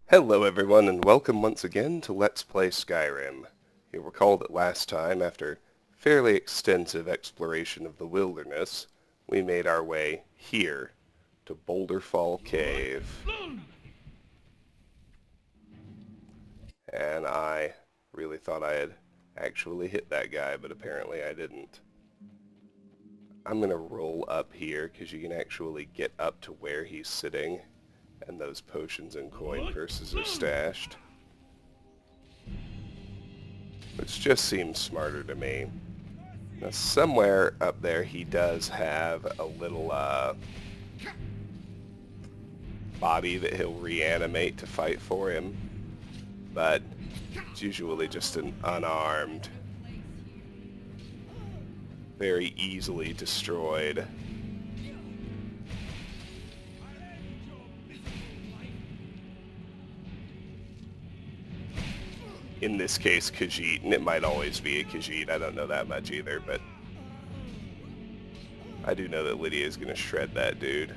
Hello everyone, and welcome once again to Let's Play Skyrim. You'll recall that last time, after fairly extensive exploration of the wilderness, we made our way here to Boulderfall Cave. And I really thought I had actually hit that guy, but apparently I didn't. I'm going to roll up here because you can actually get up to where he's sitting, and those potions and coin purses are stashed. Which just seems smarter to me. Now, somewhere up there he does have a little body that he'll reanimate to fight for him, but it's usually just an unarmed, very easily destroyed. In this case, Khajiit, and it might always be a Khajiit. I don't know that much either, but I do know that Lydia is going to shred that dude.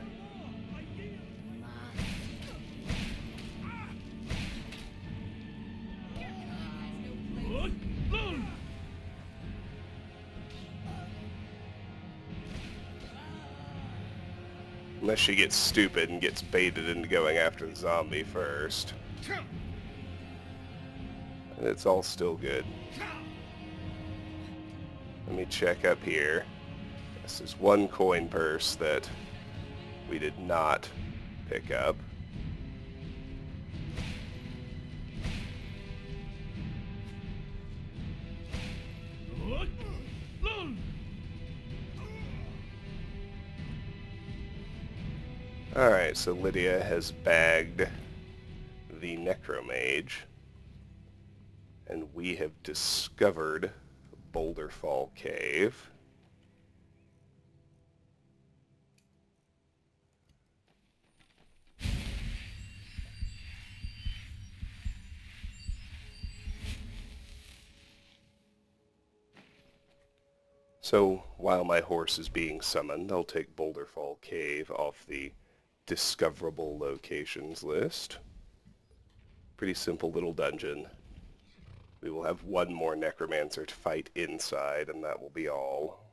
Unless she gets stupid and gets baited into going after the zombie first. And it's all still good. Let me check up here. This is one coin purse that we did not pick up. Alright, so Lydia has bagged the Necromage, and we have discovered Boulderfall Cave. So, while my horse is being summoned, I'll take Boulderfall Cave off the discoverable locations list. Pretty simple little dungeon. We will have one more necromancer to fight inside, and that will be all.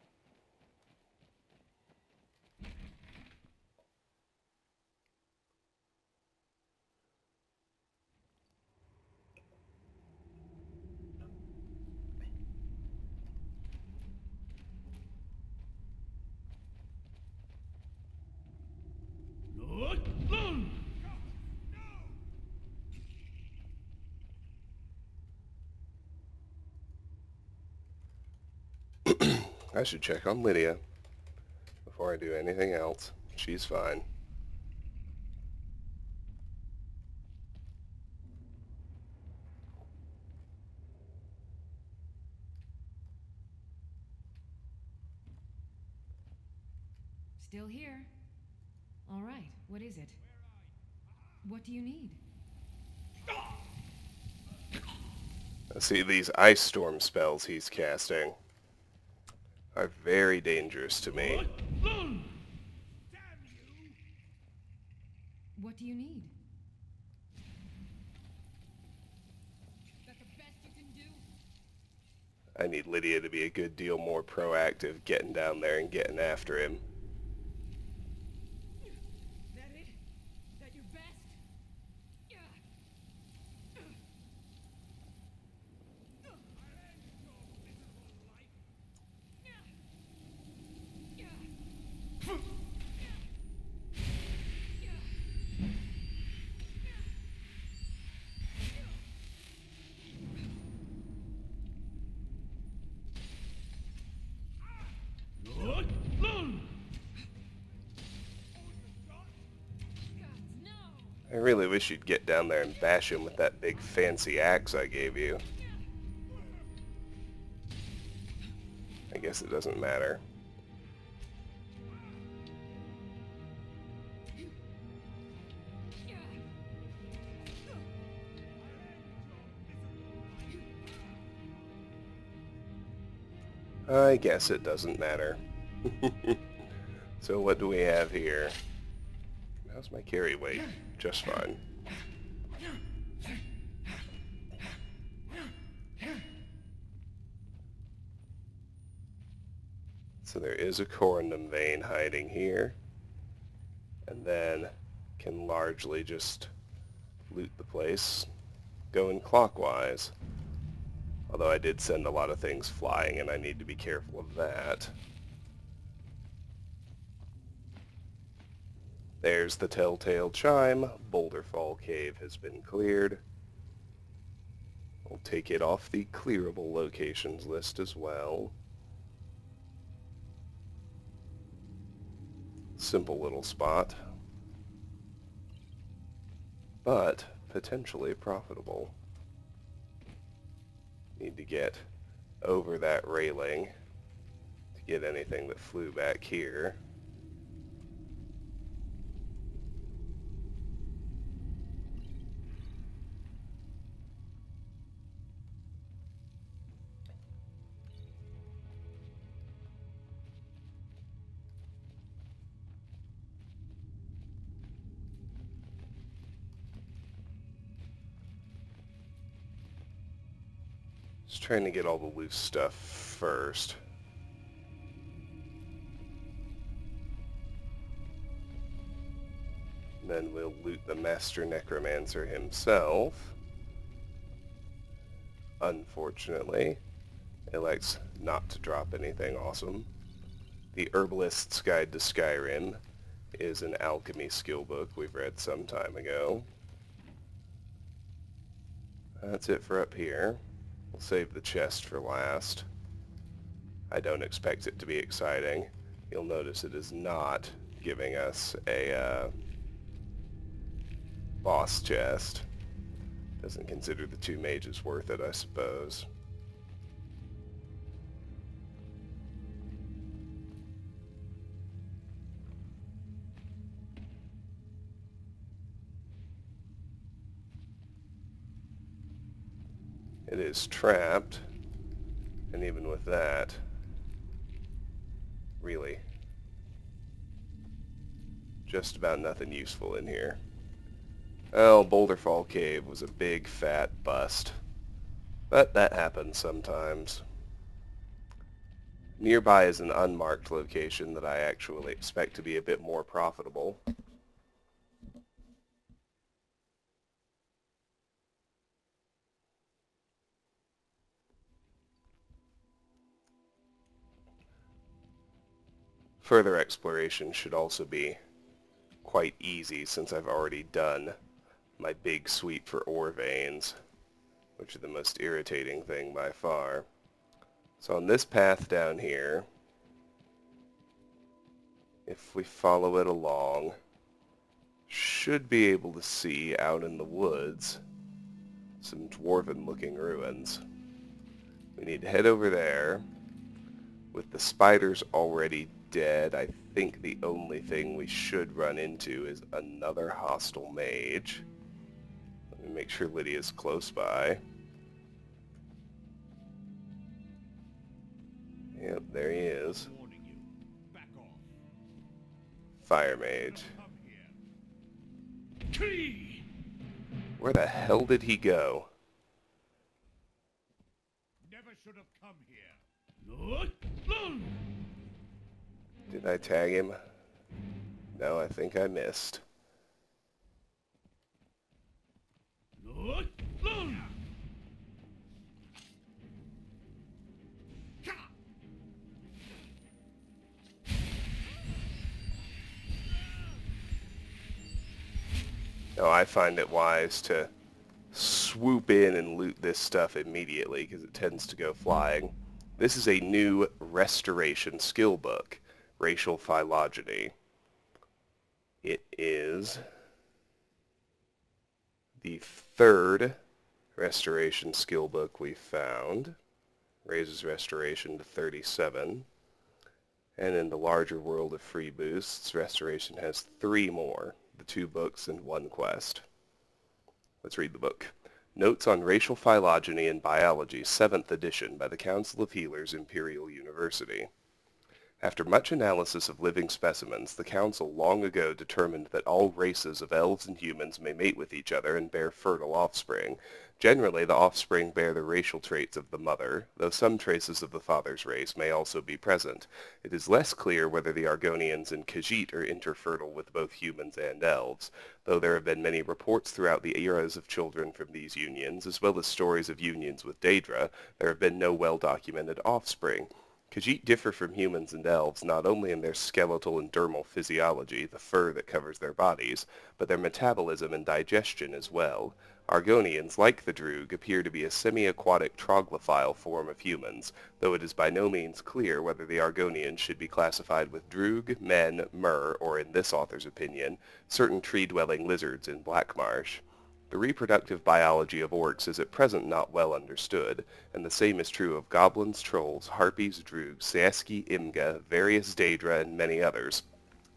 I should check on Lydia before I do anything else. She's fine. Still here. All right, what is it? What do you need? See, these ice storm spells he's casting are very dangerous to me. What do you need? I need Lydia to be a good deal more proactive getting down there and getting after him. That it? That your best? I really wish you'd get down there and bash him with that big fancy axe I gave you. I guess it doesn't matter. I guess it doesn't matter. So what do we have here? How's my carry weight? Just fine. So there is a corundum vein hiding here, and then can largely just loot the place going clockwise. Although I did send a lot of things flying, and I need to be careful of that. There's the telltale chime. Boulderfall Cave has been cleared. We'll take it off the clearable locations list as well. Simple little spot, but potentially profitable. Need to get over that railing to get anything that flew back here. Just trying to get all the loose stuff first. Then we'll loot the Master Necromancer himself. Unfortunately, it likes not to drop anything awesome. The Herbalist's Guide to Skyrim is an alchemy skill book we've read some time ago. That's it for up here. We'll save the chest for last. I don't expect it to be exciting. You'll notice it is not giving us a boss chest. Doesn't consider the 2 mages worth it, I suppose. It is trapped, and even with that, really, just about nothing useful in here. Oh, Boulderfall Cave was a big fat bust, but that happens sometimes. Nearby is an unmarked location that I actually expect to be a bit more profitable. Further exploration should also be quite easy since I've already done my big sweep for ore veins, which are the most irritating thing by far. So on this path down here, if we follow it along, should be able to see out in the woods some dwarven looking ruins. We need to head over there. With the spiders already dead, I think the only thing we should run into is another hostile mage. Let me make sure Lydia's close by. Yep, there he is. Fire mage. Where the hell did he go? Never should have come here. Did I tag him? No, I think I missed. No, I find it wise to swoop in and loot this stuff immediately because it tends to go flying. This is a new restoration skill book, Racial Phylogeny. It is the 3rd restoration skill book we found. Raises restoration to 37. And in the larger world of free boosts, restoration has 3 more, the 2 books and 1 quest. Let's read the book. Notes on Racial Phylogeny and Biology, 7th edition, by the Council of Healers, Imperial University. After much analysis of living specimens, the Council long ago determined that all races of elves and humans may mate with each other and bear fertile offspring. Generally, the offspring bear the racial traits of the mother, though some traces of the father's race may also be present. It is less clear whether the Argonians and Khajiit are interfertile with both humans and elves, though there have been many reports throughout the eras of children from these unions, as well as stories of unions with Daedra. There have been no well-documented offspring. Khajiit differ from humans and elves not only in their skeletal and dermal physiology, the fur that covers their bodies, but their metabolism and digestion as well. Argonians, like the Droog, appear to be a semi-aquatic troglophile form of humans, though it is by no means clear whether the Argonians should be classified with Droog, men, Mer, or in this author's opinion, certain tree-dwelling lizards in Blackmarsh. The reproductive biology of orcs is at present not well understood, and the same is true of goblins, trolls, harpies, droogs, Saeski, Imga, various Daedra, and many others.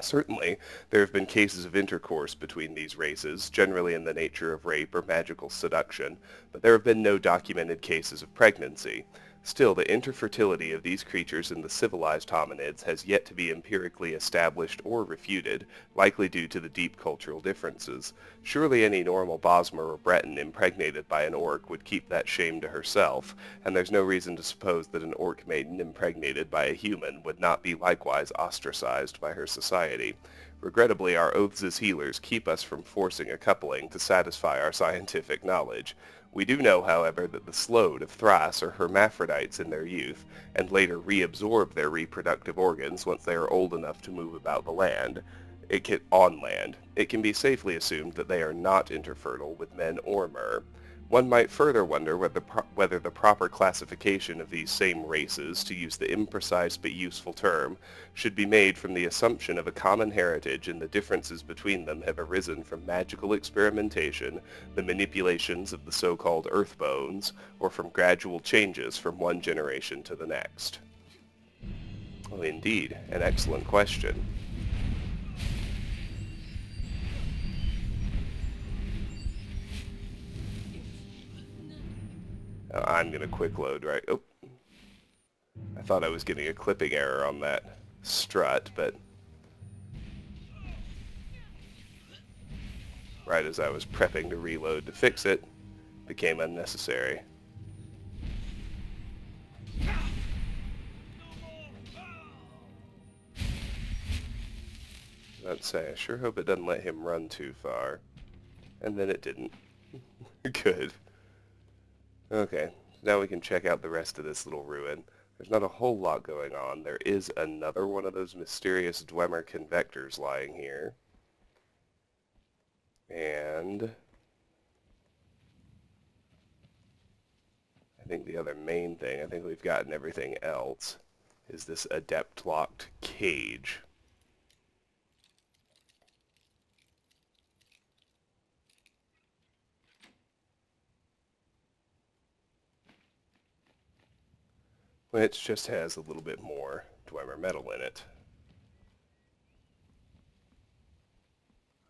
Certainly, there have been cases of intercourse between these races, generally in the nature of rape or magical seduction, but there have been no documented cases of pregnancy. Still, the interfertility of these creatures in the civilized hominids has yet to be empirically established or refuted, likely due to the deep cultural differences. Surely any normal Bosmer or Breton impregnated by an orc would keep that shame to herself, and there's no reason to suppose that an orc maiden impregnated by a human would not be likewise ostracized by her society. Regrettably, our oaths as healers keep us from forcing a coupling to satisfy our scientific knowledge. We do know, however, that the Slode of Thras are hermaphrodites in their youth, and later reabsorb their reproductive organs once they are old enough to move about the land. On land. It can be safely assumed that they are not interfertile with men or Mer. One might further wonder whether the proper classification of these same races, to use the imprecise but useful term, should be made from the assumption of a common heritage, and the differences between them have arisen from magical experimentation, the manipulations of the so-called earth bones, or from gradual changes from one generation to the next. Oh, indeed, an excellent question. I'm going to quick load, right? Oh, I thought I was getting a clipping error on that strut, but right as I was prepping to reload to fix it, it became unnecessary. I'd say, I sure hope it doesn't let him run too far. And then it didn't. Good. Okay, now we can check out the rest of this little ruin. There's not a whole lot going on. There is another one of those mysterious Dwemer convectors lying here. And I think the other main thing, I think we've gotten everything else, is this adept-locked cage. Which just has a little bit more Dwemer metal in it.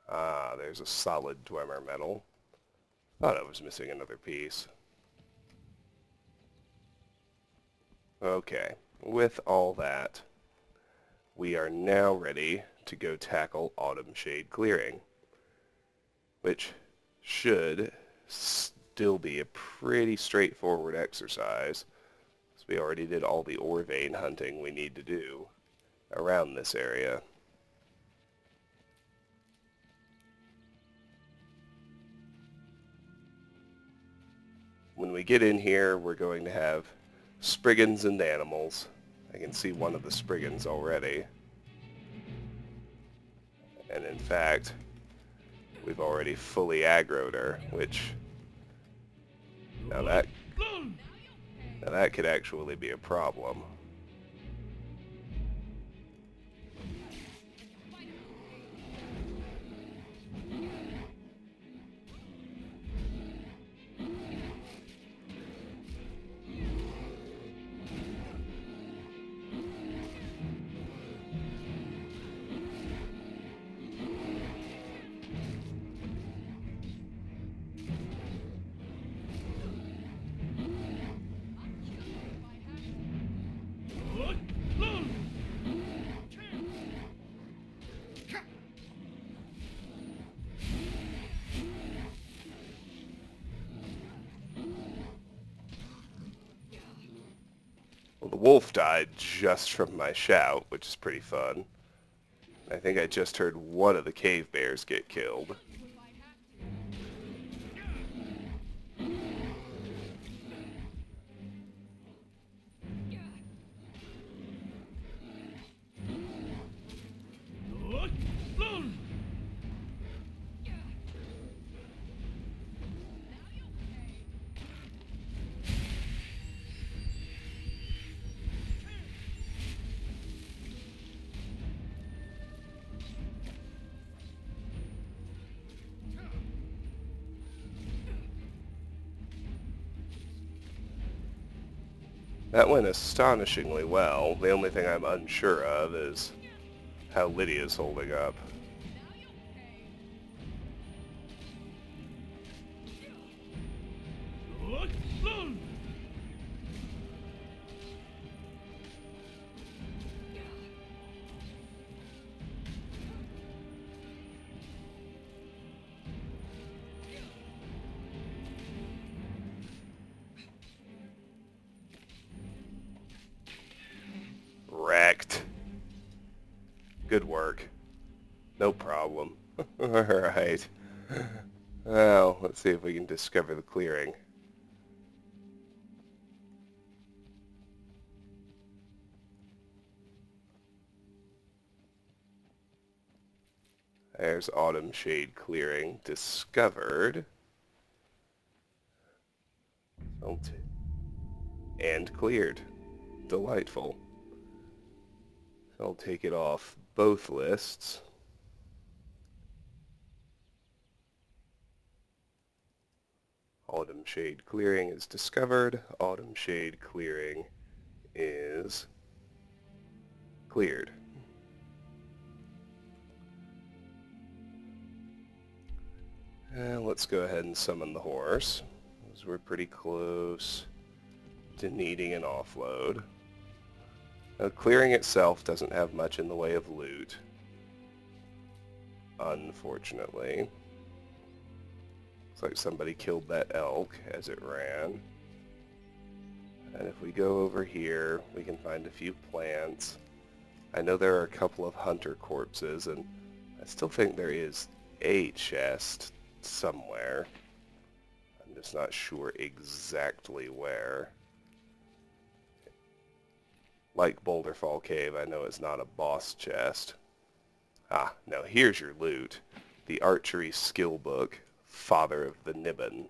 Ah, there's a solid Dwemer metal. Thought I was missing another piece. Okay, with all that, we are now ready to go tackle Autumnshade clearing, which should still be a pretty straightforward exercise. We already did all the ore vein hunting we need to do around this area. When we get in here, we're going to have Spriggans and animals. I can see one of the Spriggans already. And in fact, we've already fully aggroed her, which now that could actually be a problem. wolf died just from my shout, which is pretty fun. I think I just heard one of the cave bears get killed. That went astonishingly well. The only thing I'm unsure of is how Lydia's holding up. Wrecked. Good work. No problem. Alright. Well, let's see if we can discover the clearing. There's Autumnshade clearing discovered. And cleared. Delightful. I'll take it off both lists. Autumnshade clearing is discovered. Autumnshade clearing is cleared. And let's go ahead and summon the horse, because we're pretty close to needing an offload. Now, clearing itself doesn't have much in the way of loot, unfortunately. Looks like somebody killed that elk as it ran. And if we go over here, we can find a few plants. I know there are a couple of hunter corpses, and I still think there is a chest somewhere. I'm just not sure exactly where. Like Boulderfall Cave, I know it's not a boss chest. Ah, now here's your loot. The archery skill book, Father of the Nibon.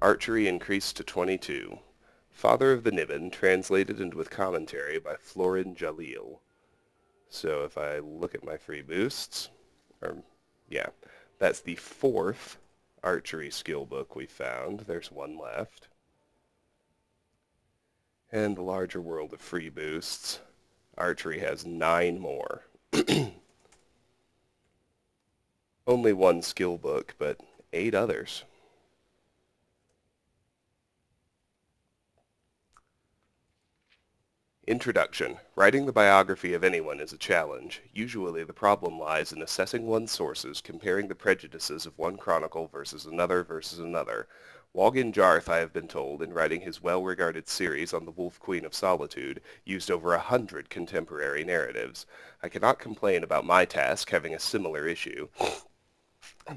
Archery increased to 22. Father of the Nibon, translated and with commentary by Florin Jalil. So if I look at my free boosts, yeah, that's the 4th archery skill book we found. There's one left. And the larger world of free boosts, archery has 9 more. Only one skill book, but 8 others. Introduction. Writing the biography of anyone is a challenge. Usually the problem lies in assessing one's sources, comparing the prejudices of one chronicle versus another. Wogin Jarth, I have been told, in writing his well-regarded series on the Wolf Queen of Solitude, used over 100 contemporary narratives. I cannot complain about my task having a similar issue.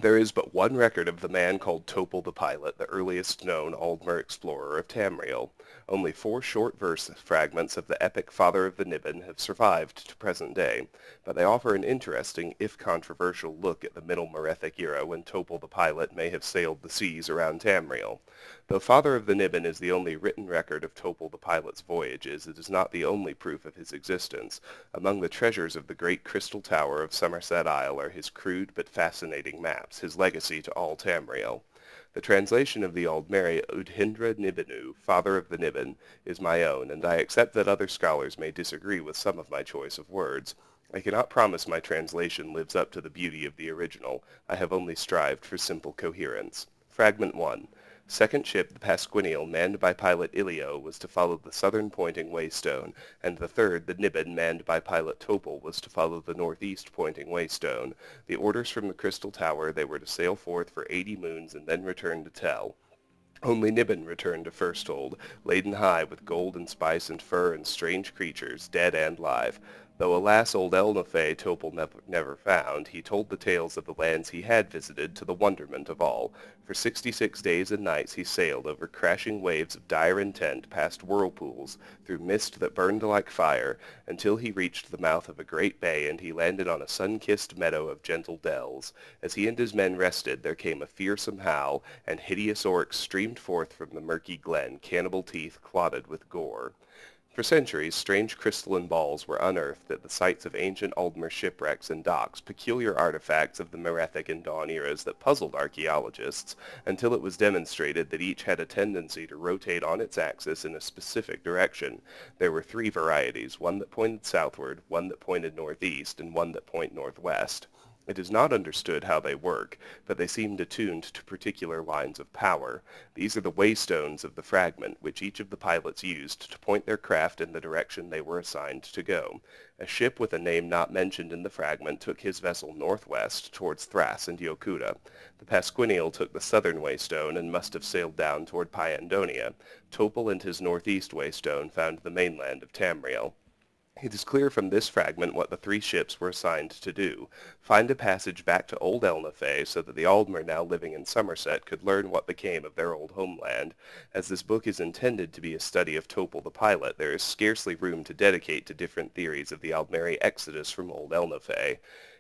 There is but one record of the man called Topal the Pilot, the earliest known Aldmer explorer of Tamriel. Only 4 short verse fragments of the epic Father of the Nibon have survived to present day, but they offer an interesting, if controversial, look at the Middle Merethic era when Topal the Pilot may have sailed the seas around Tamriel. Though Father of the Nibon is the only written record of Topal the Pilot's voyages, it is not the only proof of his existence. Among the treasures of the great crystal tower of Somerset Isle are his crude but fascinating maps, his legacy to all Tamriel. The translation of the Aldmeri Udhindra Nibenu, Father of the Nibon, is my own, and I accept that other scholars may disagree with some of my choice of words. I cannot promise my translation lives up to the beauty of the original. I have only strived for simple coherence. Fragment 1. Second ship, the Pasquinial, manned by pilot Ilio, was to follow the southern pointing waystone, and the third, the Nibon, manned by pilot Topal, was to follow the northeast pointing waystone. The orders from the Crystal Tower, they were to sail forth for 80 moons and then return to Tel. Only Nibon returned to Firsthold, laden high with gold and spice and fur and strange creatures, dead and live. Though alas old Elnathay Topol never found, he told the tales of the lands he had visited to the wonderment of all. For 66 days and nights he sailed over crashing waves of dire intent, past whirlpools, through mist that burned like fire, until he reached the mouth of a great bay, and he landed on a sun-kissed meadow of gentle dells. As he and his men rested, there came a fearsome howl, and hideous orcs streamed forth from the murky glen, cannibal teeth clotted with gore. For centuries, strange crystalline balls were unearthed at the sites of ancient Aldmer shipwrecks and docks, peculiar artifacts of the Merethic and Dawn eras that puzzled archaeologists, until it was demonstrated that each had a tendency to rotate on its axis in a specific direction. There were three varieties, one that pointed southward, one that pointed northeast, and one that pointed northwest. It is not understood how they work, but they seemed attuned to particular lines of power. These are the waystones of the fragment, which each of the pilots used to point their craft in the direction they were assigned to go. A ship with a name not mentioned in the fragment took his vessel northwest towards Thras and Yokuda. The Pasquinial took the southern waystone and must have sailed down toward Pyandonia. Topol and his northeast waystone found the mainland of Tamriel. It is clear from this fragment what the three ships were assigned to do: find a passage back to old Elnathay so that the Aldmer now living in Somerset could learn what became of their old homeland. As this book is intended to be a study of Topol the pilot, there is scarcely room to dedicate to different theories of the Aldmeri exodus from old Elnathay.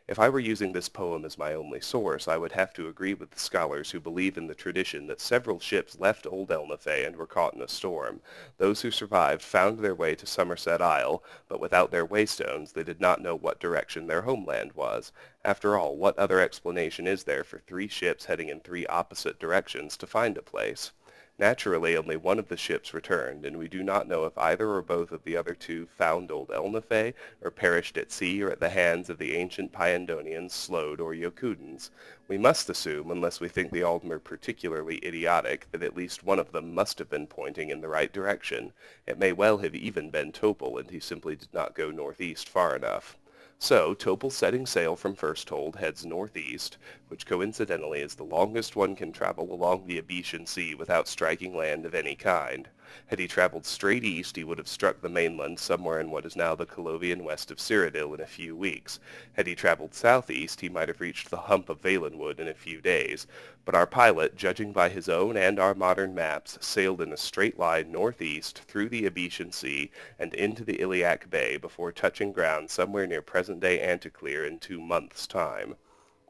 If I were using this poem as my only source, I would have to agree with the scholars who believe in the tradition that several ships left old Elnathay and were caught in a storm. Those who survived found their way to Somerset Isle, but without their waystones they did not know what direction their homeland was. After all, what other explanation is there for three ships heading in three opposite directions to find a place? Naturally, only one of the ships returned, and we do not know if either or both of the other two found old Elnathay, or perished at sea or at the hands of the ancient Pyandonians, Slode, or Yokudans. We must assume, unless we think the Aldmer particularly idiotic, that at least one of them must have been pointing in the right direction. It may well have even been Topol, and he simply did not go northeast far enough. So, Topol setting sail from Firsthold heads northeast, which coincidentally is the longest one can travel along the Abetian Sea without striking land of any kind. Had he traveled straight east, he would have struck the mainland somewhere in what is now the Colovian west of Cyrodiil in a few weeks. Had he traveled southeast, he might have reached the hump of Valenwood in a few days. But our pilot, judging by his own and our modern maps, sailed in a straight line northeast through the Abetian Sea and into the Iliac Bay before touching ground somewhere near present-day Anticlear in 2 months' time.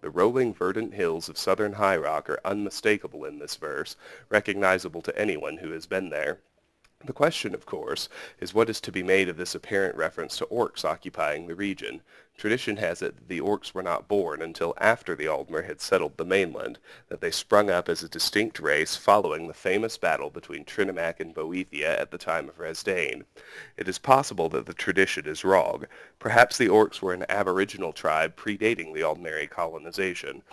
The rolling verdant hills of southern High Rock are unmistakable in this verse, recognizable to anyone who has been there. The question, of course, is what is to be made of this apparent reference to orcs occupying the region. Tradition has it that the orcs were not born until after the Aldmer had settled the mainland, that they sprung up as a distinct race following the famous battle between Trinimac and Boethia at the time of Resdain. It is possible that the tradition is wrong. Perhaps the orcs were an aboriginal tribe predating the Aldmeri colonization.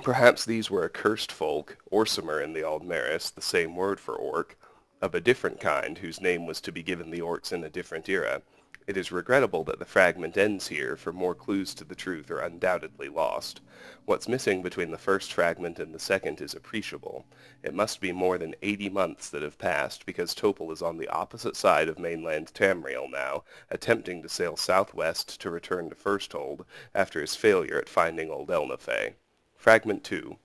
Perhaps these were a cursed folk, Orsimer in the Aldmeris, the same word for orc, of a different kind, whose name was to be given the orcs in a different era. It is regrettable that the fragment ends here, for more clues to the truth are undoubtedly lost. What's missing between the first fragment and the second is appreciable. It must be more than 80 months that have passed, because Topol is on the opposite side of mainland Tamriel now, attempting to sail southwest to return to Firsthold after his failure at finding old Elnathay. Fragment 2.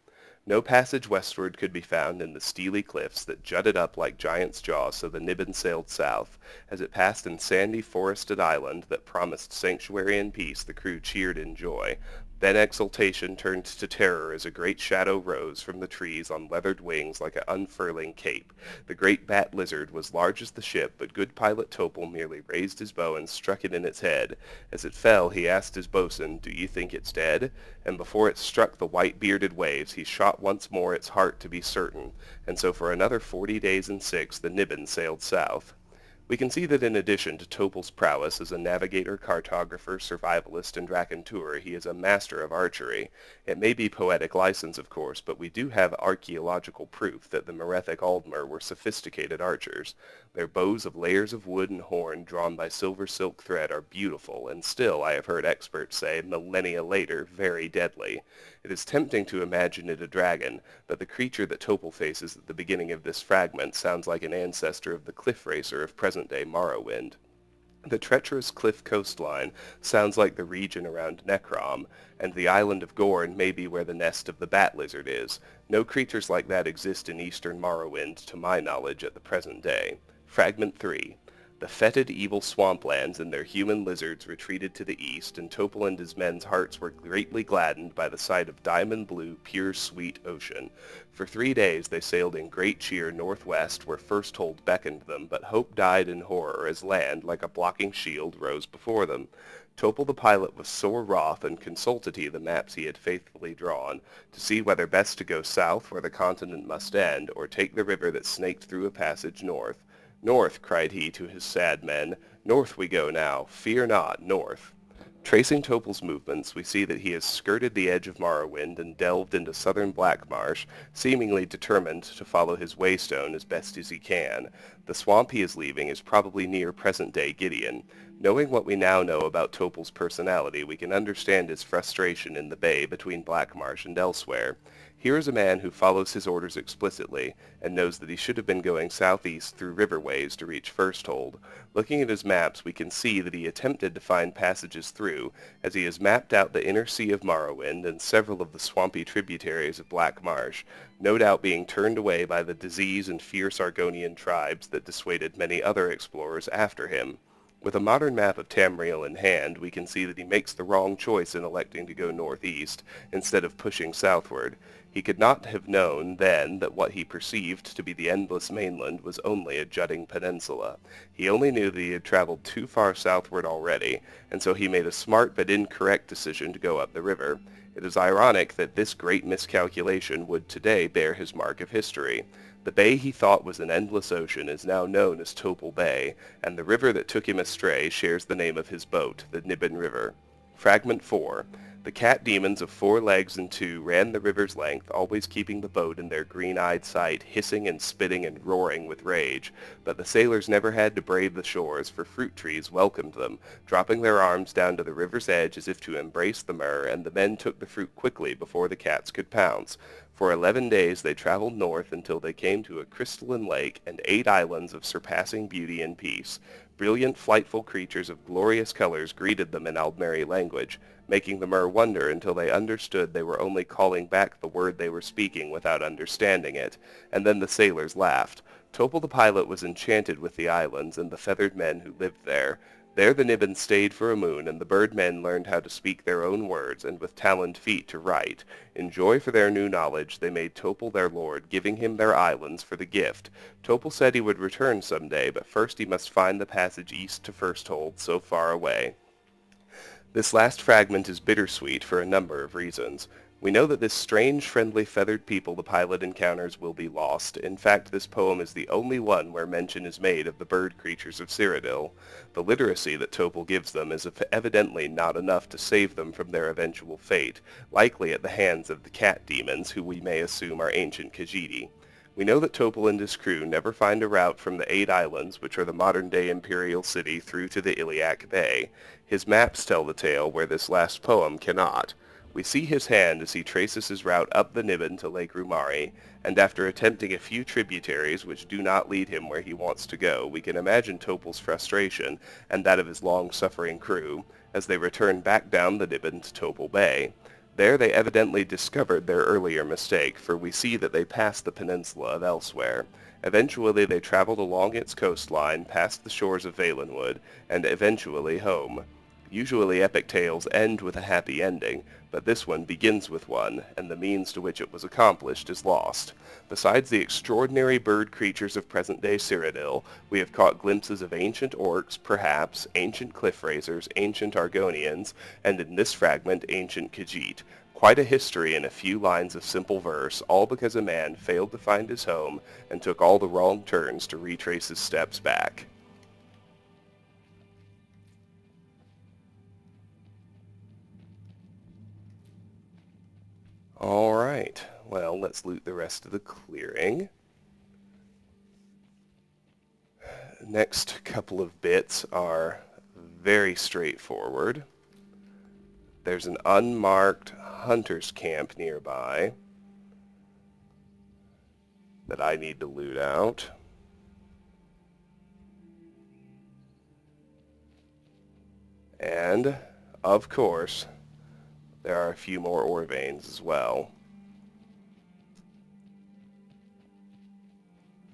No passage westward could be found in the steely cliffs that jutted up like giant's jaw, so the Nibon sailed south. As it passed in sandy forested island that promised sanctuary and peace, the crew cheered in joy. Then exultation turned to terror as a great shadow rose from the trees on leathered wings like an unfurling cape. The great bat lizard was large as the ship, but good pilot Topol merely raised his bow and struck it in its head. As it fell, he asked his boatswain, "Do you think it's dead?" And before it struck the white-bearded waves, he shot once more its heart to be certain. And so for another 40 days and 6, the Nibon sailed south. We can see that in addition to Topol's prowess as a navigator, cartographer, survivalist, and raconteur, he is a master of archery. It may be poetic license, of course, but we do have archaeological proof that the Merethic Aldmer were sophisticated archers. Their bows of layers of wood and horn drawn by silver silk thread are beautiful, and still, I have heard experts say, millennia later, very deadly. It is tempting to imagine it a dragon, but the creature that Topal faces at the beginning of this fragment sounds like an ancestor of the cliff racer of present-day Morrowind. The treacherous cliff coastline sounds like the region around Necrom, and the island of Gorn may be where the nest of the bat lizard is. No creatures like that exist in eastern Morrowind, to my knowledge, at the present day. Fragment 3. The fetid evil swamplands and their human lizards retreated to the east, and Topal and his men's hearts were greatly gladdened by the sight of diamond-blue, pure, sweet ocean. For 3 days they sailed in great cheer northwest, where Firsthold beckoned them, but hope died in horror as land, like a blocking shield, rose before them. Topal the pilot was sore wroth, and consulted he the maps he had faithfully drawn, to see whether best to go south where the continent must end, or take the river that snaked through a passage north. "North," cried he to his sad men, "north we go now, fear not, north." Tracing Topal's movements, we see that he has skirted the edge of Morrowind and delved into southern Blackmarsh, seemingly determined to follow his waystone as best as he can. The swamp he is leaving is probably near present-day Gideon. Knowing what we now know about Topal's personality, we can understand his frustration in the bay between Blackmarsh and elsewhere. Here is a man who follows his orders explicitly, and knows that he should have been going southeast through riverways to reach Firsthold. Looking at his maps, we can see that he attempted to find passages through, as he has mapped out the inner sea of Morrowind and several of the swampy tributaries of Black Marsh, no doubt being turned away by the disease and fierce Argonian tribes that dissuaded many other explorers after him. With a modern map of Tamriel in hand, we can see that he makes the wrong choice in electing to go northeast, instead of pushing southward. He could not have known then that what he perceived to be the endless mainland was only a jutting peninsula. He only knew that he had traveled too far southward already, and so he made a smart but incorrect decision to go up the river. It is ironic that this great miscalculation would today bear his mark of history. The bay he thought was an endless ocean is now known as Topal Bay, and the river that took him astray shares the name of his boat, the Nibon River. Fragment 4. The cat demons of 4 legs and 2 ran the river's length, always keeping the boat in their green-eyed sight, hissing and spitting and roaring with rage. But the sailors never had to brave the shores, for fruit trees welcomed them, dropping their arms down to the river's edge as if to embrace the myrrh, and the men took the fruit quickly before the cats could pounce. For 11 days they traveled north until they came to a crystalline lake and 8 islands of surpassing beauty and peace. Brilliant, flightful creatures of glorious colors greeted them in Aldmeri language, making the Mer wonder until they understood they were only calling back the word they were speaking without understanding it, and then the sailors laughed. Topal the pilot was enchanted with the islands and the feathered men who lived there. There the Nibons stayed for a moon, and the bird men learned how to speak their own words, and with taloned feet to write. In joy for their new knowledge, they made Topal their lord, giving him their islands for the gift. Topal said he would return some day, but first he must find the passage east to Firsthold, so far away. This last fragment is bittersweet for a number of reasons. We know that this strange, friendly, feathered people the pilot encounters will be lost. In fact, this poem is the only one where mention is made of the bird creatures of Cyrodiil. The literacy that Topal gives them is evidently not enough to save them from their eventual fate, likely at the hands of the cat demons, who we may assume are ancient Khajiit. We know that Topal and his crew never find a route from the 8 islands, which are the modern-day imperial city, through to the Iliac Bay. His maps tell the tale where this last poem cannot. We see his hand as he traces his route up the Nibon to Lake Rumari, and after attempting a few tributaries which do not lead him where he wants to go, we can imagine Topal's frustration, and that of his long-suffering crew, as they return back down the Nibon to Topal Bay. There they evidently discovered their earlier mistake, for we see that they passed the peninsula of Elsewhere. Eventually they traveled along its coastline, past the shores of Valenwood, and eventually home. Usually epic tales end with a happy ending, but this one begins with one, and the means to which it was accomplished is lost. Besides the extraordinary bird creatures of present-day Cyrodiil, we have caught glimpses of ancient orcs, perhaps, ancient cliff racers, ancient Argonians, and in this fragment, ancient Khajiit. Quite a history in a few lines of simple verse, all because a man failed to find his home and took all the wrong turns to retrace his steps back. Alright, well, let's loot the rest of the clearing. Next couple of bits are very straightforward. there's an unmarked hunter's camp nearby that I need to loot out. And, of course, there are a few more ore veins as well.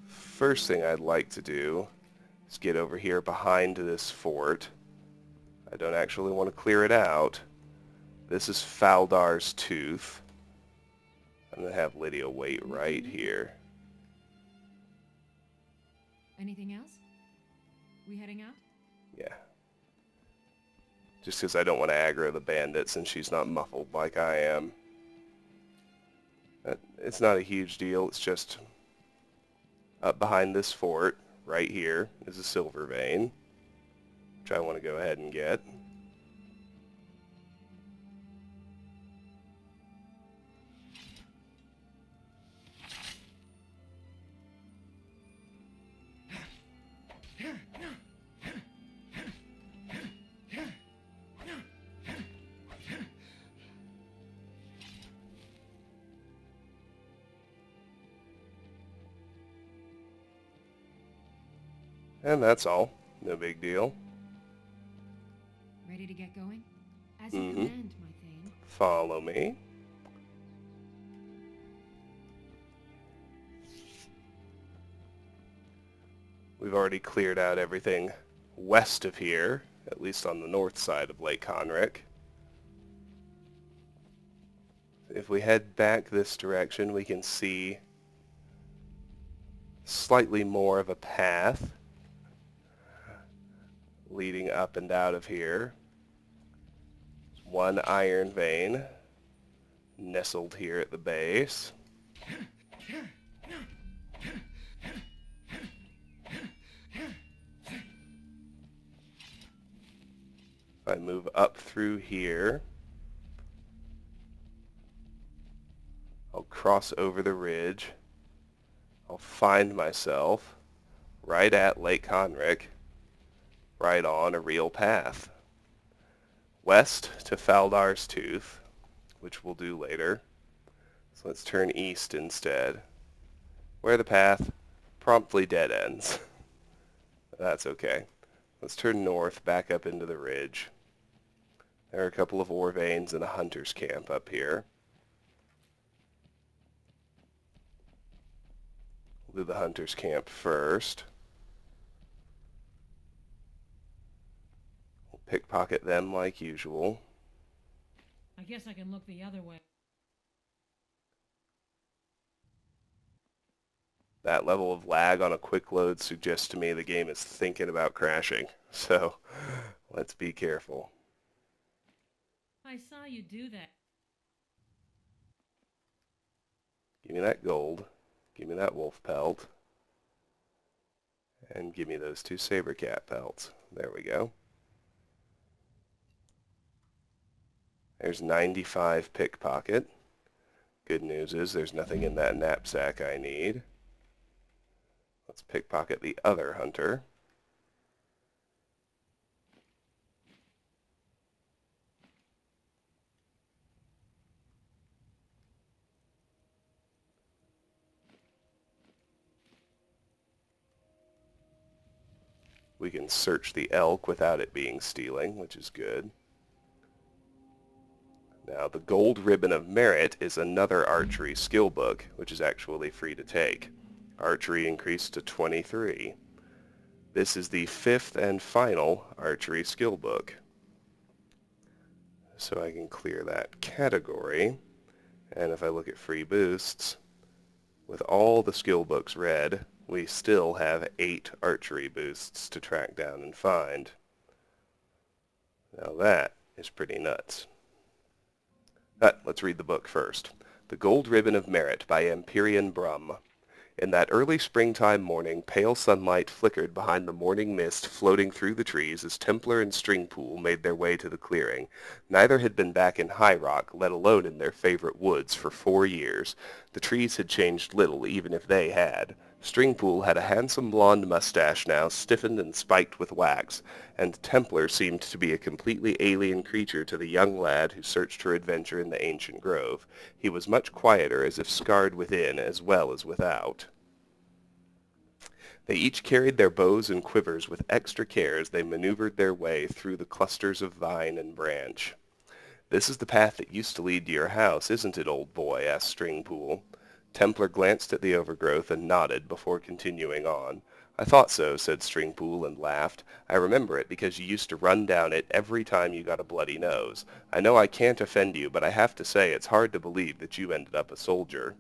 First thing I'd like to do is get over here behind this fort. I don't actually want to clear it out. This is Faldar's Tooth. I'm going to have Lydia wait right here. Anything else? We heading out? Yeah. Just because I don't want to aggro the bandits and she's not muffled like I am. It's not a huge deal. It's just up behind this fort, right here, is a silver vein, which I want to go ahead and get. And that's all. No big deal. Ready to get going? As you command, my Thane. Follow me. We've already cleared out everything west of here, at least on the north side of Lake Conrick. If we head back this direction, we can see slightly more of a path leading up and out of here. One iron vein nestled here at the base. If I move up through here, I'll cross over the ridge. I'll find myself right at Lake Conrick, right on a real path. West to Faldar's Tooth, which we'll do later. So let's turn east instead, where the path promptly dead ends. That's okay. Let's turn north back up into the ridge. There are a couple of ore veins and a hunter's camp up here. We'll do the hunter's camp first. We'll pickpocket them like usual. I guess I can look the other way. That level of lag on a quick load suggests to me the game is thinking about crashing. So let's be careful. I saw you do that. Give me that gold. Give me that wolf pelt. And give me those 2 saber cat pelts. There we go. There's 95 pickpocket. Good news is there's nothing in that knapsack I need. Let's pickpocket the other hunter. We can search the elk without it being stealing, which is good. Now, the Gold Ribbon of Merit is another archery skill book, which is actually free to take. Archery increased to 23. This is the 5th and final archery skill book. So I can clear that category. And if I look at free boosts, with all the skill books read, we still have 8 archery boosts to track down and find. Now that is pretty nuts. But let's read the book first. The Gold Ribbon of Merit by Empyrean Brum. In that early springtime morning, pale sunlight flickered behind the morning mist floating through the trees as Templar and Stringpool made their way to the clearing. Neither had been back in High Rock, let alone in their favorite woods, for 4 years. The trees had changed little, even if they had. Stringpool had a handsome blonde mustache now, stiffened and spiked with wax, and Templar seemed to be a completely alien creature to the young lad who searched for adventure in the ancient grove. He was much quieter, as if scarred within as well as without. They each carried their bows and quivers with extra care as they maneuvered their way through the clusters of vine and branch. "This is the path that used to lead to your house, isn't it, old boy?" asked Stringpool. Templar glanced at the overgrowth and nodded before continuing on. "I thought so," said Stringpool, and laughed. "I remember it because you used to run down it every time you got a bloody nose. I know I can't offend you, but I have to say it's hard to believe that you ended up a soldier."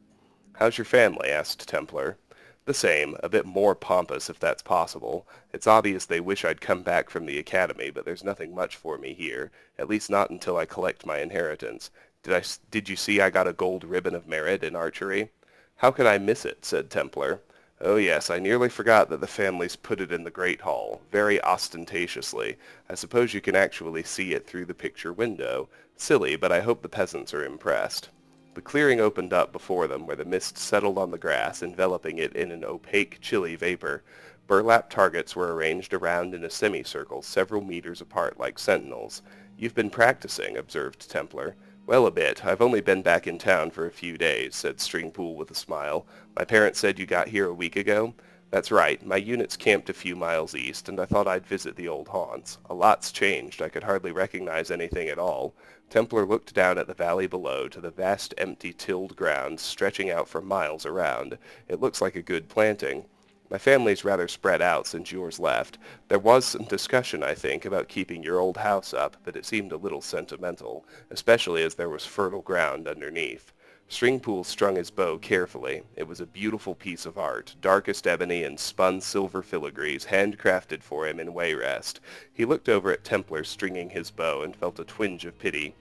"How's your family?" asked Templar. "The same, a bit more pompous if that's possible. It's obvious they wish I'd come back from the academy, but there's nothing much for me here, at least not until I collect my inheritance. Did you see I got a gold ribbon of merit in archery?" "How could I miss it?" said Templar. "Oh yes, I nearly forgot that the families put it in the Great Hall, very ostentatiously. I suppose you can actually see it through the picture window. Silly, but I hope the peasants are impressed." The clearing opened up before them, where the mist settled on the grass, enveloping it in an opaque, chilly vapor. Burlap targets were arranged around in a semicircle, several meters apart like sentinels. "You've been practicing," observed Templar. "Well, a bit. I've only been back in town for a few days," said Stringpool with a smile. "My parents said you got here a week ago?" "That's right. My unit's camped a few miles east, and I thought I'd visit the old haunts. A lot's changed. I could hardly recognize anything at all." Templar looked down at the valley below, to the vast empty tilled ground stretching out for miles around. "It looks like a good planting. My family's rather spread out since yours left. There was some discussion, I think, about keeping your old house up, but it seemed a little sentimental, especially as there was fertile ground underneath." Stringpool strung his bow carefully. It was a beautiful piece of art, darkest ebony and spun silver filigrees, handcrafted for him in Wayrest. He looked over at Templar stringing his bow and felt a twinge of pity.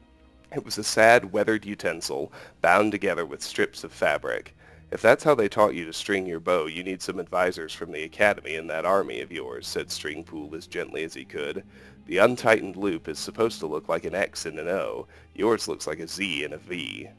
It was a sad, weathered utensil, bound together with strips of fabric. "If that's how they taught you to string your bow, you need some advisors from the academy in that army of yours," said Stringpool as gently as he could. "The untightened loop is supposed to look like an X and an O. Yours looks like a Z and a V."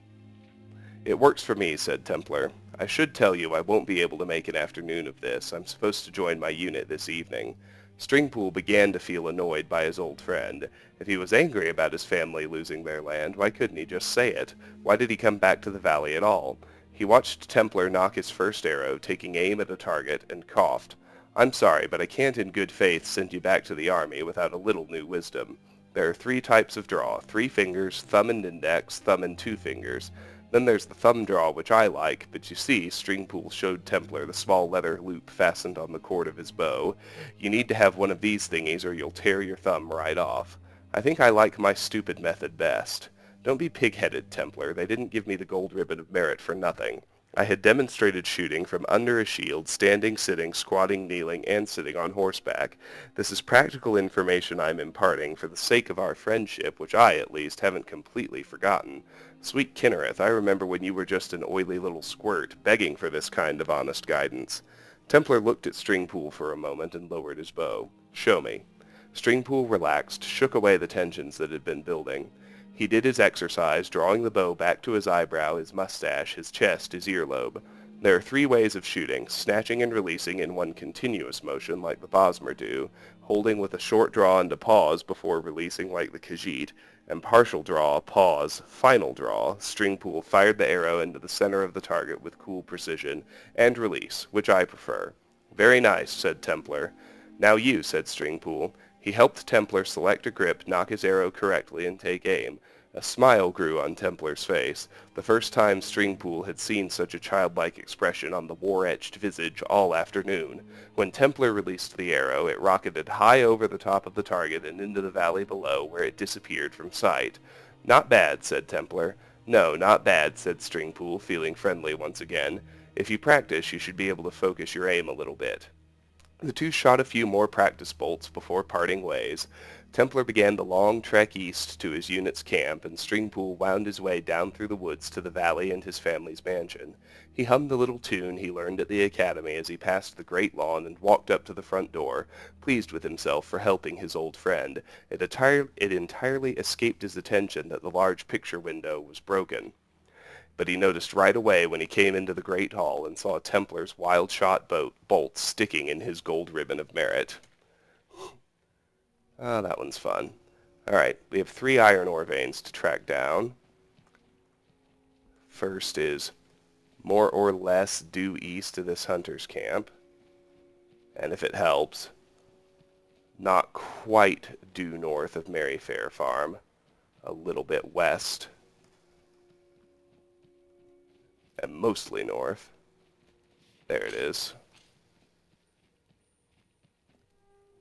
"It works for me," said Templar. "I should tell you I won't be able to make an afternoon of this. I'm supposed to join my unit this evening." Stringpool began to feel annoyed by his old friend. If he was angry about his family losing their land, why couldn't he just say it? Why did he come back to the valley at all? He watched Templar knock his first arrow, taking aim at a target, and coughed. "I'm sorry, but I can't in good faith send you back to the army without a little new wisdom. There are 3 types of draw, 3 fingers, thumb and index, thumb and 2 fingers. Then there's the thumb draw, which I like, but you see," Stringpool showed Templar the small leather loop fastened on the cord of his bow. "You need to have one of these thingies or you'll tear your thumb right off. I think I like my stupid method best. Don't be pig-headed, Templar. They didn't give me the gold ribbon of merit for nothing. I had demonstrated shooting from under a shield, standing, sitting, squatting, kneeling, and sitting on horseback. This is practical information I'm imparting for the sake of our friendship, which I, at least, haven't completely forgotten. Sweet Kinnereth, I remember when you were just an oily little squirt, begging for this kind of honest guidance." Templar looked at Stringpool for a moment and lowered his bow. "Show me." Stringpool relaxed, shook away the tensions that had been building. He did his exercise, drawing the bow back to his eyebrow, his mustache, his chest, his earlobe. "There are 3 ways of shooting, snatching and releasing in one continuous motion like the Bosmer do, holding with a short draw and a pause before releasing like the Khajiit, and partial draw, pause, final draw." Stringpool fired the arrow into the center of the target with cool precision, "and release, which I prefer." "Very nice," said Templar. "Now you," said Stringpool. He helped Templar select a grip, knock his arrow correctly, and take aim. A smile grew on Templar's face, the first time Stringpool had seen such a childlike expression on the war-etched visage all afternoon. When Templar released the arrow, it rocketed high over the top of the target and into the valley below, where it disappeared from sight. "Not bad," said Templar. "No, not bad," said Stringpool, feeling friendly once again. "If you practice, you should be able to focus your aim a little bit." The 2 shot a few more practice bolts before parting ways. Templar began the long trek east to his unit's camp, and Stringpool wound his way down through the woods to the valley and his family's mansion. He hummed the little tune he learned at the academy as he passed the great lawn and walked up to the front door, pleased with himself for helping his old friend. It entirely escaped his attention that the large picture window was broken. but he noticed right away when he came into the Great Hall and saw a Templar's wild shot bolt sticking in his gold ribbon of merit. Oh, that one's fun. Alright, we have 3 iron ore veins to track down. First is more or less due east of this hunter's camp. And if it helps, not quite due north of Merryfair Farm. A little bit west. And mostly north. There it is.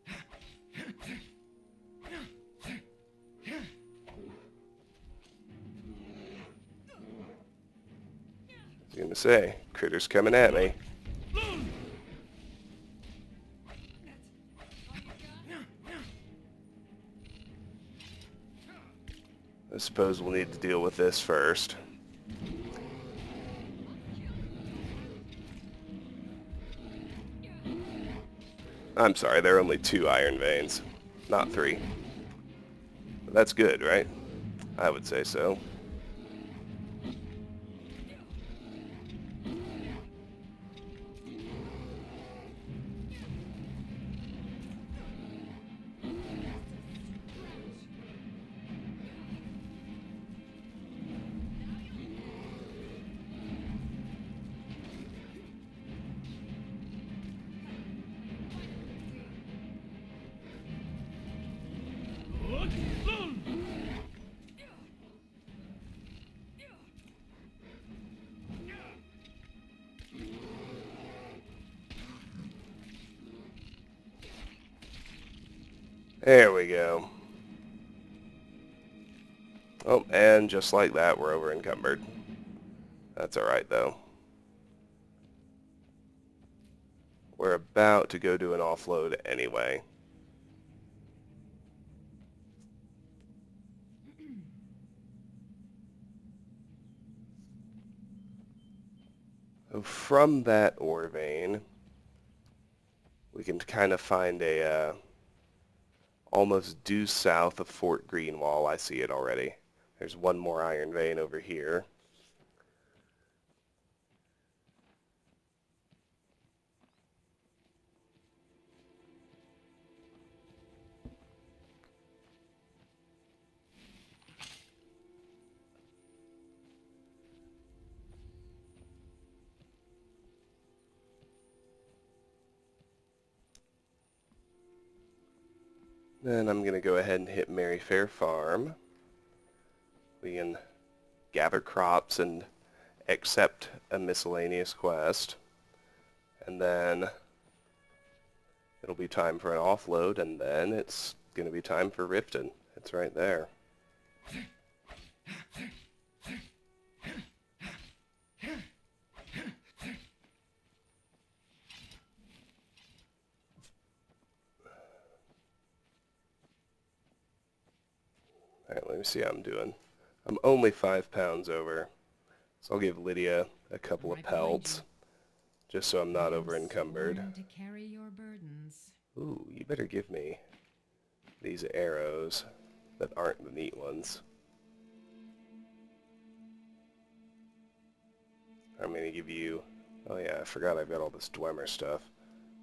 I was gonna say, critter's coming at me. I suppose we'll need to deal with this first. I'm sorry, there are only 2 iron veins, not 3. But that's good, right? I would say so. There we go. Oh, and just like that, we're over encumbered. That's alright, though. We're about to go do an offload anyway. So from that ore vein, we can kind of find a almost due south of Fort Greenwall. I see it already. There's one more iron vein over here. Then I'm going to go ahead and hit Merryfair Farm. We can gather crops and accept a miscellaneous quest. And then it'll be time for an offload, and then it's going to be time for Rifton. It's right there. Alright, let me see how I'm doing. I'm only 5 pounds over, so I'll give Lydia a couple of pelts, just so I'm not over encumbered. To carry your burdens. Ooh, you better give me these arrows that aren't the neat ones. I'm going to give you... Oh yeah, I forgot I've got all this Dwemer stuff.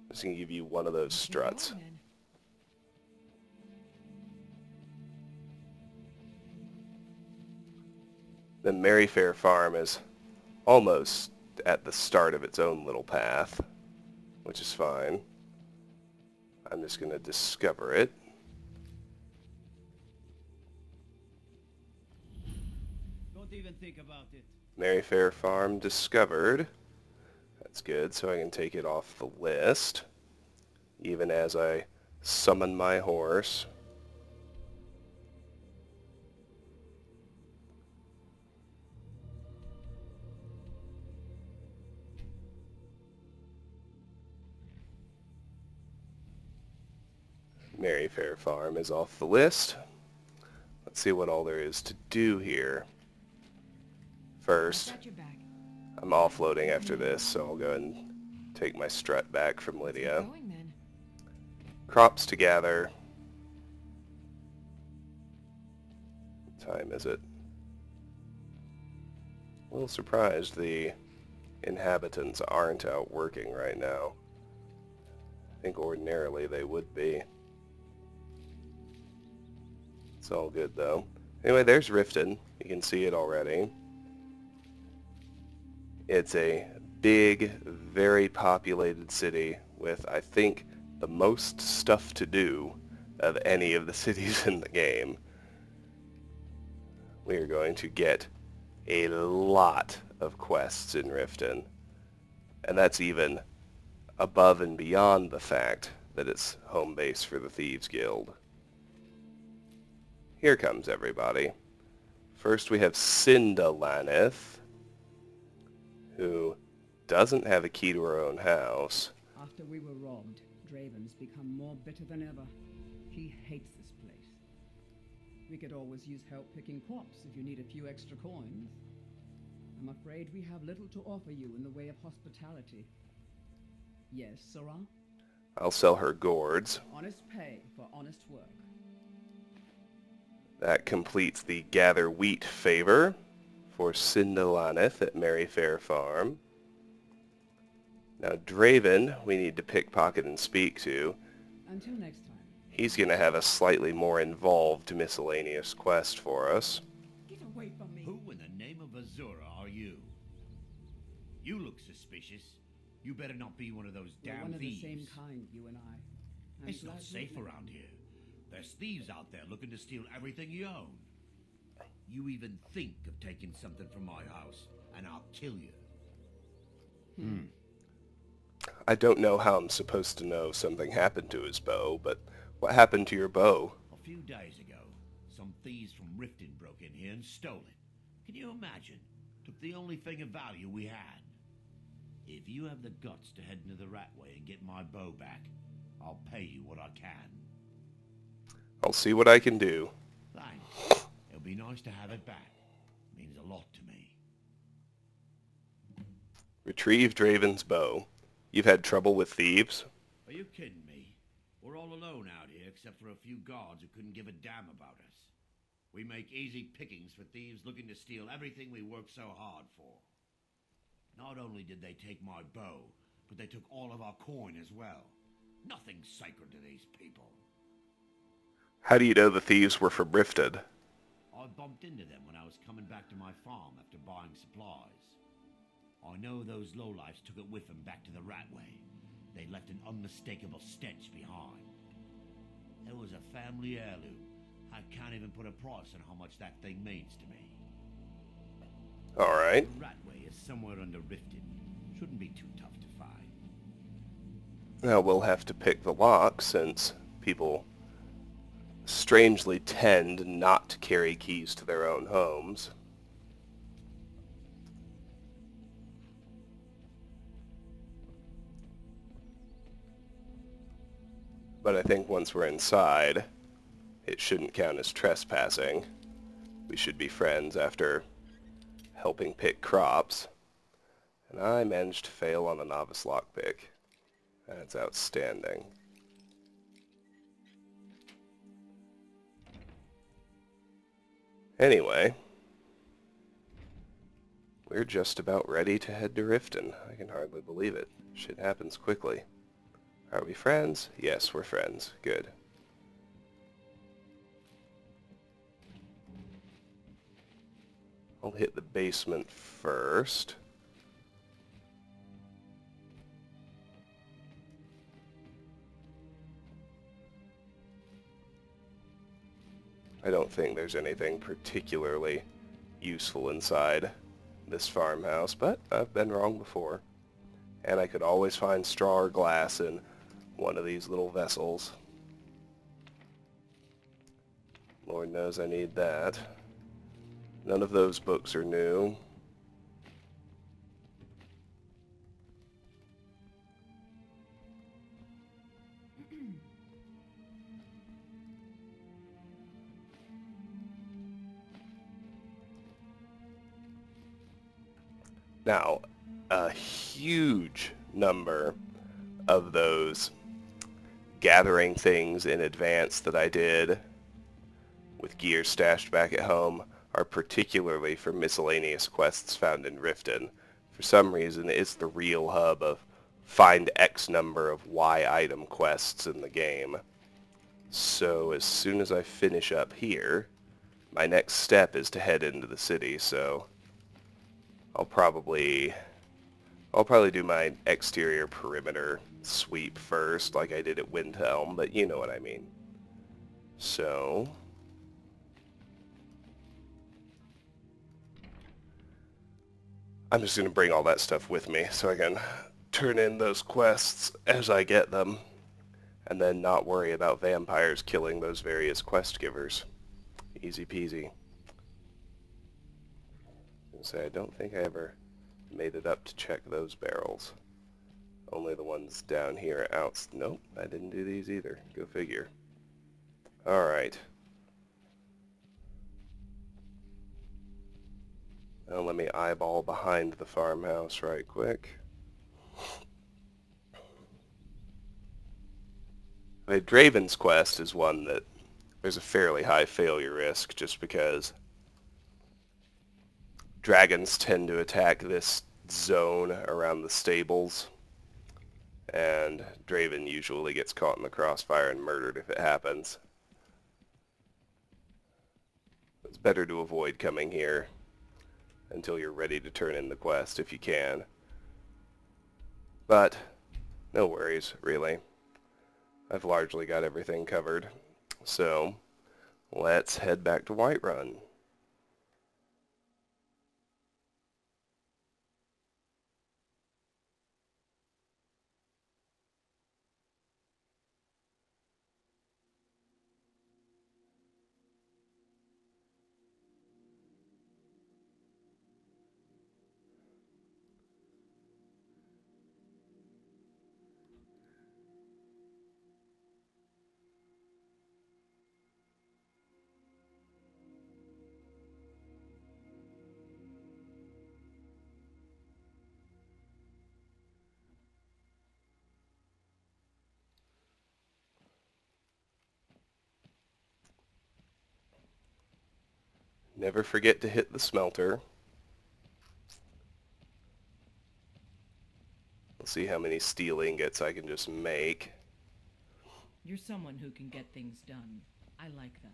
I'm just going to give you one of those struts. The Merryfair Farm is almost at the start of its own little path, which is fine. I'm just going to discover it. Don't even think about it. Merryfair Farm discovered. That's good, so I can take it off the list, even as I summon my horse. Merryfair Farm is off the list. Let's see what all there is to do here. First, I'm offloading after this, so I'll go and take my strut back from Lydia. Crops to gather. What time is it? little surprised the inhabitants aren't out working right now. I think ordinarily they would be. It's all good though. Anyway, there's Rifton. You can see it already. It's a big, very populated city with, I think, the most stuff to do of any of the cities in the game. We are going to get a lot of quests in Rifton, and that's even above and beyond the fact that it's home base for the Thieves Guild. Here comes everybody. First we have Cindalanith, who doesn't have a key to her own house. After we were robbed, Draven's become more bitter than ever. He hates this place. We could always use help picking crops if you need a few extra coins. I'm afraid we have little to offer you in the way of hospitality. Yes, Sarah? I'll sell her gourds. Honest pay for honest work. That completes the Gather Wheat favor for Cindalanith at Merryfair Farm. Now Draven, we need to pickpocket and speak to. Until next time. He's going to have a slightly more involved miscellaneous quest for us. Get away from me. Who in the name of Azura are you? You look suspicious. You better not be one of those We're damn one of thieves. the same kind, you and I. It's not safe around here. There's thieves out there looking to steal everything you own. You even think of taking something from my house, and I'll kill you. I don't know how I'm supposed to know something happened to his bow, but what happened to your bow? A few days ago, some thieves from Rifton broke in here and stole it. Can you imagine? Took the only thing of value we had. If you have the guts to head into the Ratway and get my bow back, I'll pay you what I can. I'll see what I can do. Thanks. It'll be nice to have it back. Means a lot to me. Retrieve Draven's bow. You've had trouble with thieves? Are you kidding me? We're all alone out here except for a few guards who couldn't give a damn about us. We make easy pickings for thieves looking to steal everything we work so hard for. Not only did they take my bow, but they took all of our coin as well. Nothing's sacred to these people. How do you know the thieves were from Rifton? I bumped into them when I was coming back to my farm after buying supplies. I know those lowlifes took it with them back to the Ratway. They left an unmistakable stench behind. It was a family heirloom. I can't even put a price on how much that thing means to me. Alright. The Ratway is somewhere under Rifton. Shouldn't be too tough to find. Now we'll have to pick the lock since people strangely tend not to carry keys to their own homes. But I think once we're inside, it shouldn't count as trespassing. We should be friends after helping pick crops. And I managed to fail on a novice lockpick. That's outstanding. Anyway, we're just about ready to head to Rifton. I can hardly believe it. Shit happens quickly. Are we friends? Yes, we're friends. Good. I'll hit the basement first. I don't think there's anything particularly useful inside this farmhouse, but I've been wrong before. And I could always find straw or glass in one of these little vessels. Lord knows I need that. None of those books are new. Now, a huge number of those gathering things in advance that I did with gear stashed back at home are particularly for miscellaneous quests found in Rifton. For some reason, it's the real hub of find X number of Y item quests in the game. So as soon as I finish up here, my next step is to head into the city, so I'll probably do my exterior perimeter sweep first, like I did at Windhelm, but you know what I mean. So I'm just going to bring all that stuff with me so I can turn in those quests as I get them, and then not worry about vampires killing those various quest givers. Easy peasy. I don't think I ever made it up to check those barrels. Only the ones down here out. Nope, I didn't do these either. Go figure. Alright. Now let me eyeball behind the farmhouse right quick. Draven's quest is one that there's a fairly high failure risk just because dragons tend to attack this zone around the stables, and Draven usually gets caught in the crossfire and murdered if it happens. It's better to avoid coming here until you're ready to turn in the quest if you can. But no worries, really. I've largely got everything covered. So let's head back to Whiterun. Never forget to hit the smelter. We'll see how many steel ingots I can just make. You're someone who can get things done. I like that.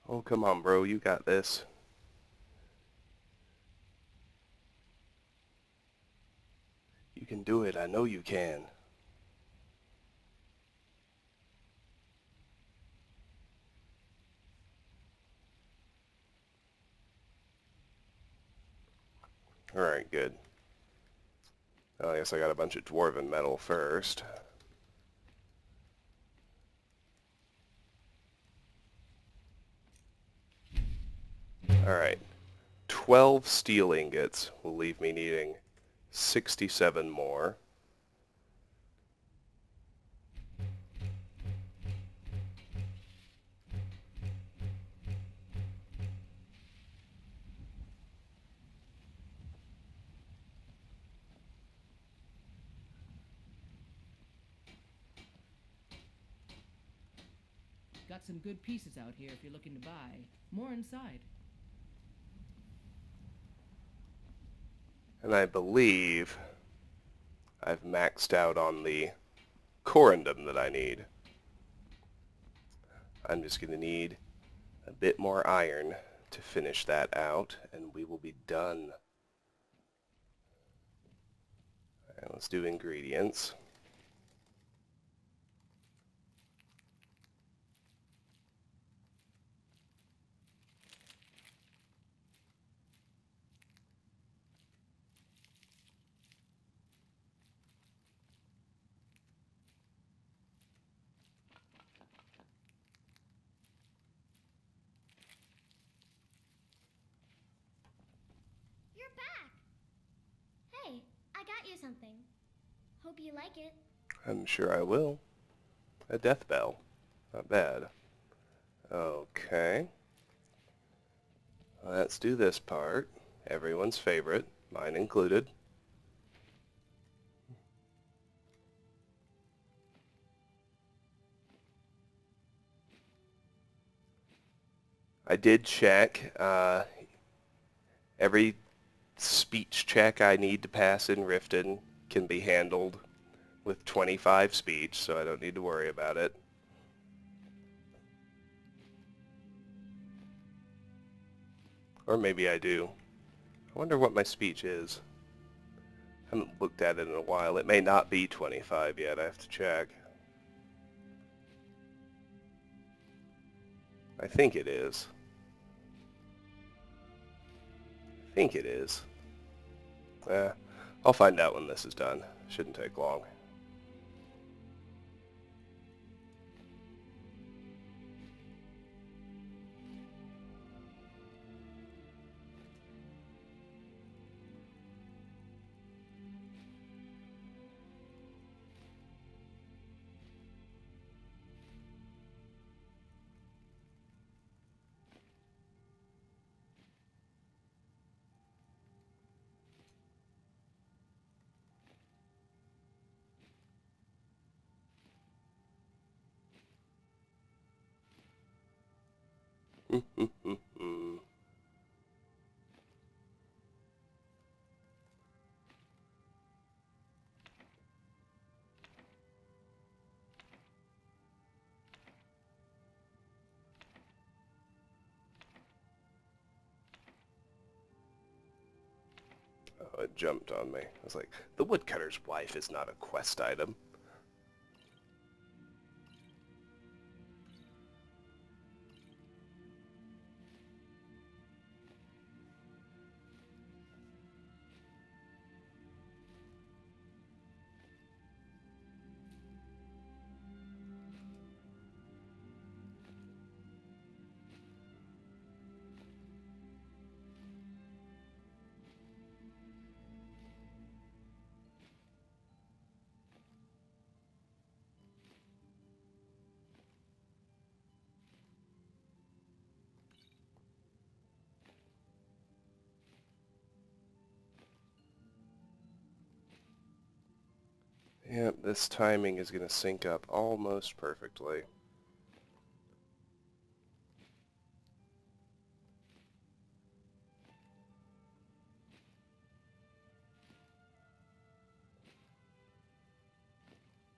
Oh, come on, bro. You got this. You can do it. I know you can. Alright, good. Well, I guess I got a bunch of dwarven metal first. Alright. 12 steel ingots will leave me needing 67 more. Got some good pieces out here if you're looking to buy. More inside. And I believe I've maxed out on the corundum that I need. I'm just going to need a bit more iron to finish that out, and we will be done. Alright, let's do ingredients. You're back! Hey, I got you something. Hope you like it. I'm sure I will. A death bell. Not bad. Okay. Let's do this part. Everyone's favorite, mine included. I did check. Every speech check I need to pass in Rifton can be handled with 25 speech, so I don't need to worry about it. Or maybe I do. I wonder what my speech is. I haven't looked at it in a while. It may not be 25 yet. I have to check. I think it is. I think it is. I'll find out when this is done. Shouldn't take long. Oh, it jumped on me. I was like, the woodcutter's wife is not a quest item. Yep, this timing is going to sync up almost perfectly.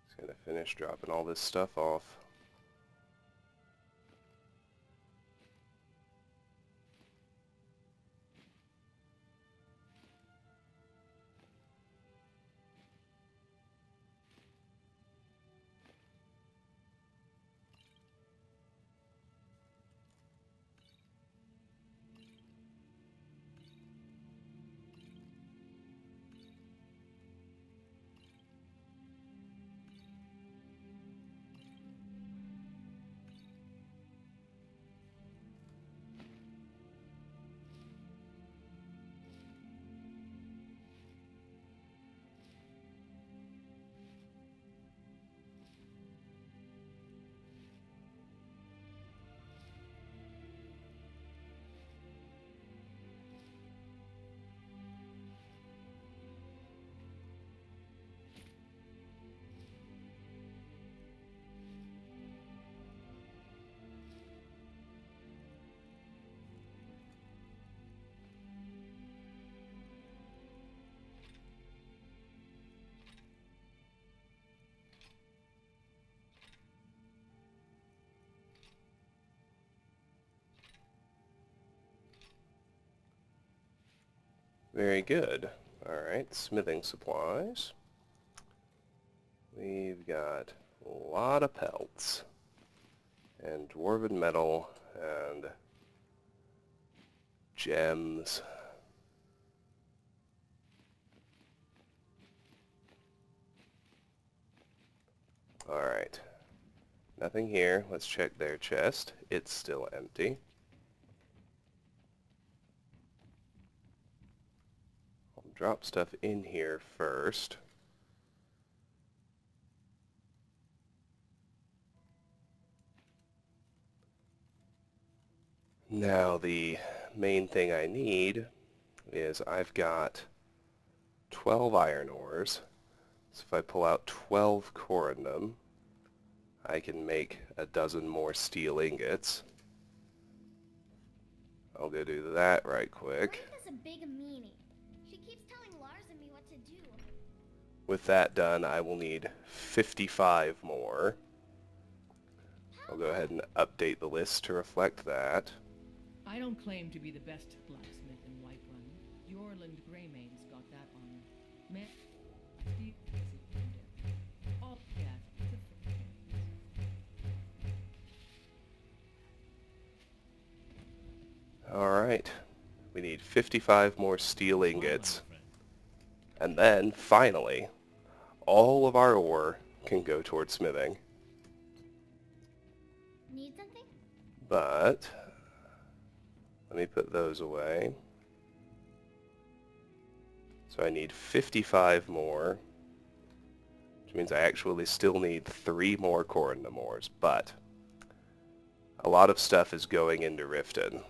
Just going to finish dropping all this stuff off. Very good. Alright, smithing supplies. We've got a lot of pelts, and dwarven metal, and gems. Alright. Nothing here. Let's check their chest. It's still empty. I'll drop stuff in here first. Now the main thing I need is I've got 12 iron ores. So if I pull out 12 corundum, I can make a dozen more steel ingots. I'll go do that right quick. Life is a big meanie. She keeps telling Lars and me what to do. With that done, I will need 55 more. I'll go ahead and update the list to reflect that. I don't claim to be the best blacksmith in Whiterun. Jorland Greymane's got that honor. Man, all that Alright, we need 55 more steel ingots. And then, finally, all of our ore can go towards smithing. Need something? But, let me put those away. So I need 55 more, which means I actually still need 3 more corundum ores, but a lot of stuff is going into Rifton.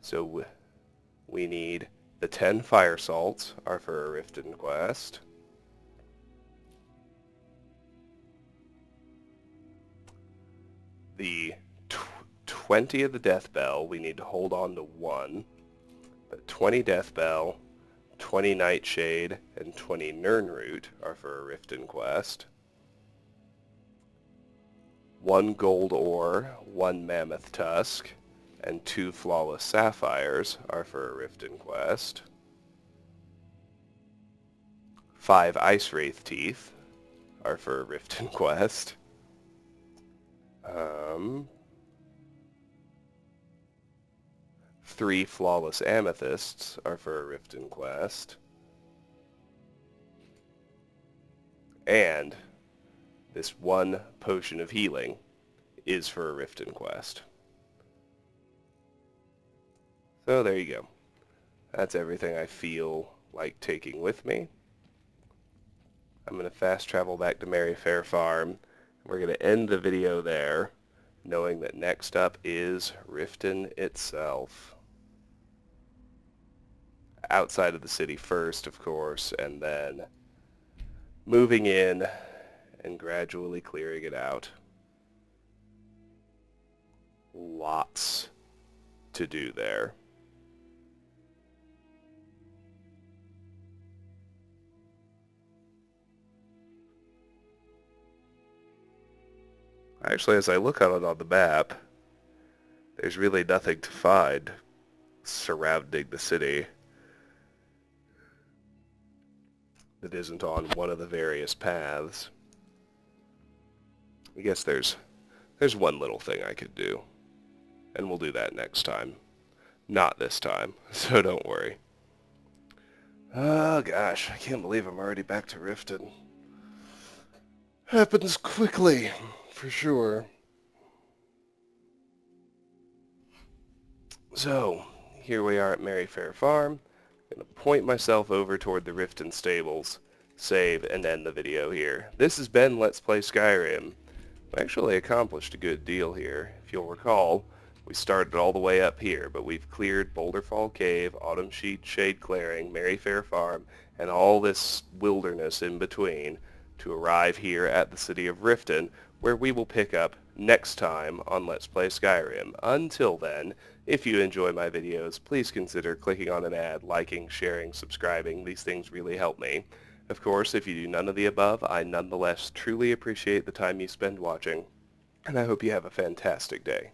So we need the 10 fire salts are for a Rifton quest. The 20 of the death bell, we need to hold on to 1. But 20 death bell, 20 nightshade, and 20 nirnroot are for a Rifton quest. 1 gold ore, 1 mammoth tusk, and 2 flawless sapphires are for a Rifton quest. 5 ice wraith teeth are for a Rifton quest. 3 flawless amethysts are for a Rifton quest. And this 1 potion of healing is for a Rifton quest. So there you go. That's everything I feel like taking with me. I'm going to fast travel back to Merryfair Farm. We're going to end the video there, knowing that next up is Rifton itself. Outside of the city first, of course, and then moving in and gradually clearing it out. Lots to do there. Actually, as I look at it on the map, there's really nothing to find surrounding the city that isn't on one of the various paths. I guess there's one little thing I could do, and we'll do that next time. Not this time, so don't worry. Oh gosh, I can't believe I'm already back to Rifton. Happens quickly, for sure. So, here we are at Merryfair Farm. I'm going to point myself over toward the Rifton stables, save, and end the video here. This has been Let's Play Skyrim. We actually accomplished a good deal here. If you'll recall, we started all the way up here, but we've cleared Boulderfall Cave, Autumnshade Clearing, Merryfair Farm, and all this wilderness in between to arrive here at the city of Rifton, where we will pick up next time on Let's Play Skyrim. Until then, if you enjoy my videos, please consider clicking on an ad, liking, sharing, subscribing. These things really help me. Of course, if you do none of the above, I nonetheless truly appreciate the time you spend watching, and I hope you have a fantastic day.